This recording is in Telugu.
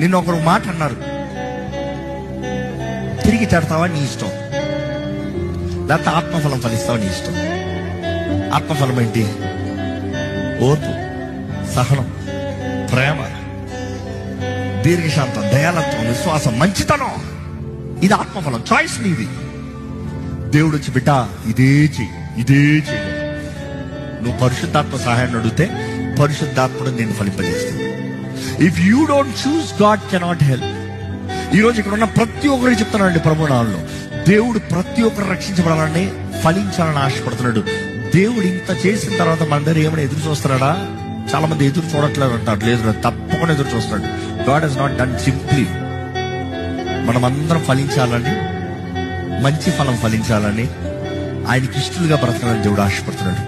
నిన్న ఒకరు మాట అన్నారు, తిరిగి తిడతావా నీ ఇష్టం, లేకపోతే ఆత్మఫలం ఫలిస్తావా నీ ఇష్టం. ఆత్మఫలం ఏంటి? ఓర్పు, సహనం, ప్రేమ, దీర్ఘశాంతం, దయాలత్వం, విశ్వాసం, మంచితనం. ఇది ఆత్మఫలం. చాయిస్ నీది. దేవుడు వచ్చి బిడ్డ ఇదే చెయ్యి, ఇదే చెయ్యి. నువ్వు పరిశుద్ధాత్మ సహాయాన్ని అడిగితే పరిశుద్ధాత్ముడు నేను ఫలింపజేస్తాను. If you don't choose, God cannot help. ఈరోజు ఇక్కడ ఉన్న ప్రతి ఒక్కరికి చెప్తున్నానండి, ప్రభు నామములో దేవుడు ప్రతి ఒక్కరు రక్షించబడాలని, ఫలించాలని ఆశపడుతున్నాడు. దేవుడు ఇంత చేసిన తర్వాత మన దగ్గర ఏమైనా ఎదురు చూస్తున్నాడా? చాలా మంది ఎదురు చూడట్లేదు అంటారు. లేదు, తప్పకుండా ఎదురు చూస్తున్నాడు. God he's not done simply. మనం అందరం ఫలించాలని, మంచి ఫలం ఫలించాలని, ఆయనకి ఇష్టలుగా బ్రతకాలని దేవుడు ఆశపడుతున్నాడు.